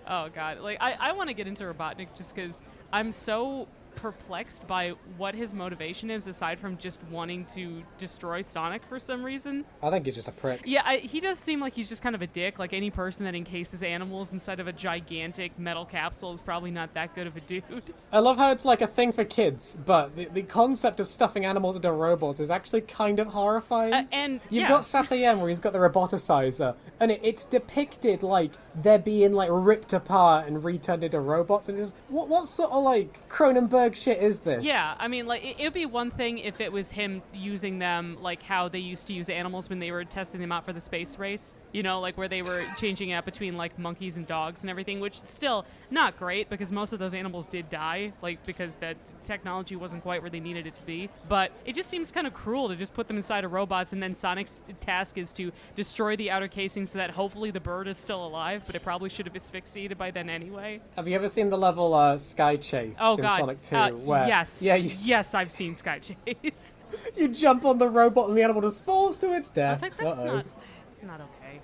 Oh god, like I want to get into Robotnik just because I'm so perplexed by what his motivation is aside from just wanting to destroy Sonic for some reason. I think he's just a prick. Yeah, he does seem like he's just kind of a dick. Like any person that encases animals inside of a gigantic metal capsule is probably not that good of a dude. I love how it's like a thing for kids, but the concept of stuffing animals into robots is actually kind of horrifying. And You've yeah, got Satayam where he's got the roboticizer, and it's depicted like they're being like ripped apart and returned into robots, and just what sort of like Cronenberg shit is this? yeah. I mean, like it'd be one thing if it was him using them like how they used to use animals when they were testing them out for the space race. You know, like where they were changing out between like monkeys and dogs and everything, which is still not great because most of those animals did die, like because that technology wasn't quite where they needed it to be. But it just seems kind of cruel to just put them inside of robots, and then Sonic's task is to destroy the outer casing so that hopefully the bird is still alive, but it probably should have asphyxiated by then anyway. Have you ever seen the level Sky Chase Oh in god, Sonic 2? Where, yes, yeah, yes, I've seen Sky Chase. you jump on the robot and the animal just falls to its I death. was like, it's not okay.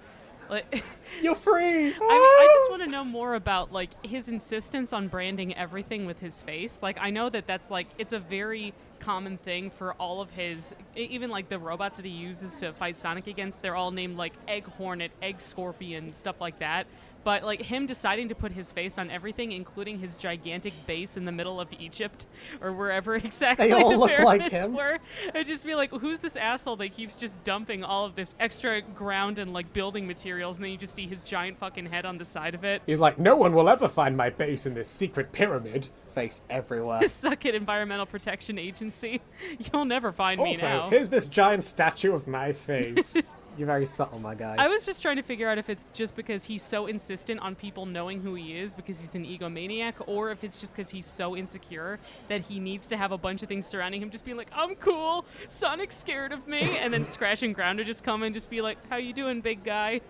Like, You're free! I mean, I just want to know more about like his insistence on branding everything with his face. Like, I know that that's like it's a very common thing for all of his, even like the robots that he uses to fight Sonic against. They're all named like Egg Hornet, Egg Scorpion, stuff like that. But like him deciding to put his face on everything, including his gigantic base in the middle of Egypt or wherever exactly They all the look like pyramids him. were, I'd just be like, who's this asshole that keeps just dumping all of this extra ground and like building materials, and then you just see his giant fucking head on the side of it. He's like, no one will ever find my base in this secret pyramid. Face everywhere. Suck it, Environmental Protection Agency. You'll never find me Also, now. here's this giant statue of my face. You're very subtle, my guy. I was just trying to figure out if it's just because he's so insistent on people knowing who he is because he's an egomaniac, or if it's just because he's so insecure that he needs to have a bunch of things surrounding him just being like, I'm cool, Sonic's scared of me, and then Scratch and Ground would just come and just be like, how you doing, big guy?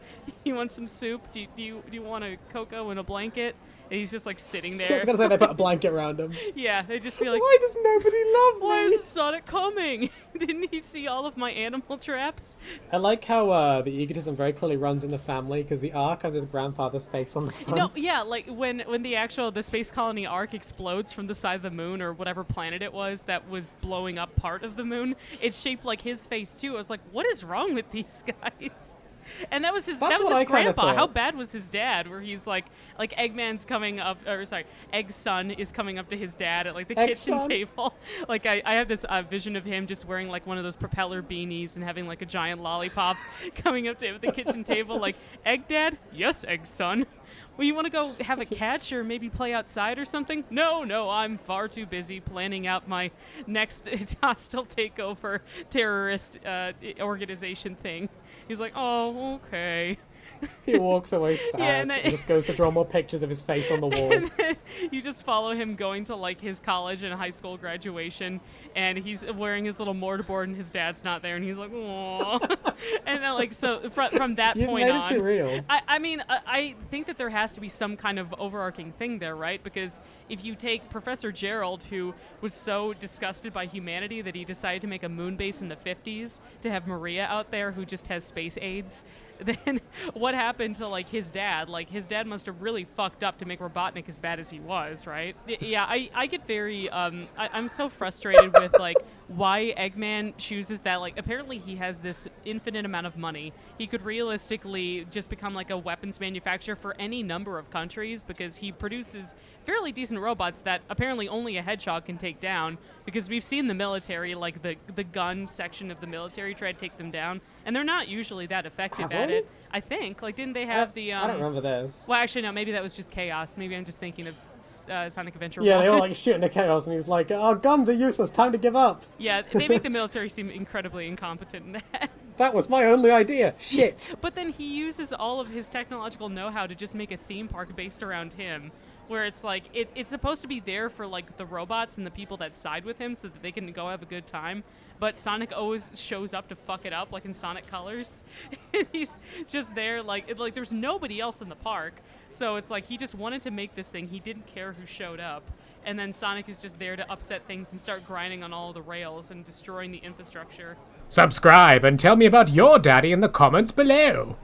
You want some soup? Do you want a cocoa and a blanket? And he's just like sitting there. I was gonna say they put a blanket around him. Yeah, they'd just be like, Why does nobody love me? why isn't Sonic coming? Didn't he see all of my animal traps? I like how the egotism very clearly runs in the family, because the Ark has his grandfather's face on the front. No, yeah, like when the space colony Ark explodes from the side of the moon or whatever planet it was that was blowing up part of the moon, it's shaped like his face too. I was like, what is wrong with these guys? And that was his grandpa. Thought. How bad was his dad? Where he's like Eggman's coming up, or sorry, Eggson is coming up to his dad at like the kitchen table. Like I have this vision of him just wearing like one of those propeller beanies and having like a giant lollipop coming up to him at the kitchen table. Like, Egg Dad? Yes, Eggson. Well, you want to go have a catch or maybe play outside or something? No, I'm far too busy planning out my next hostile takeover terrorist organization thing. He's like, oh, okay. He walks away sad and and just goes to draw more pictures of his face on the wall. And then you just follow him going to like his college and high school graduation, and he's wearing his little mortarboard, and his dad's not there, and he's like, "Aww." And then like so from that You've point made on, it too real. I mean, I think that there has to be some kind of overarching thing there, right? Because if you take Professor Gerald, who was so disgusted by humanity that he decided to make a moon base in the 50s to have Maria out there who just has space AIDS, then what happened to like his dad? Like his dad must have really fucked up to make Robotnik as bad as he was, right? Yeah, I get very I'm so frustrated with like why Eggman chooses that. Like apparently he has this infinite amount of money. He could realistically just become like a weapons manufacturer for any number of countries because he produces fairly decent robots that apparently only a hedgehog can take down, because we've seen the military, like the gun section of the military, try to take them down, and they're not usually that effective at it. I think. Like, didn't they have the... I don't remember this. Well, actually, no, maybe that was just Chaos. Maybe I'm just thinking of Sonic Adventure 1. Yeah, they were like shooting the chaos, and he's like, oh, guns are useless, time to give up. Yeah, they make the military seem incredibly incompetent in that. That was my only idea. Shit. But then he uses all of his technological know-how to just make a theme park based around him, where it's like, it's supposed to be there for like the robots and the people that side with him so that they can go have a good time. But Sonic always shows up to fuck it up, like in Sonic Colors. And he's just there, like there's nobody else in the park. So it's like he just wanted to make this thing. He didn't care who showed up. And then Sonic is just there to upset things and start grinding on all the rails and destroying the infrastructure. Subscribe and tell me about your daddy in the comments below.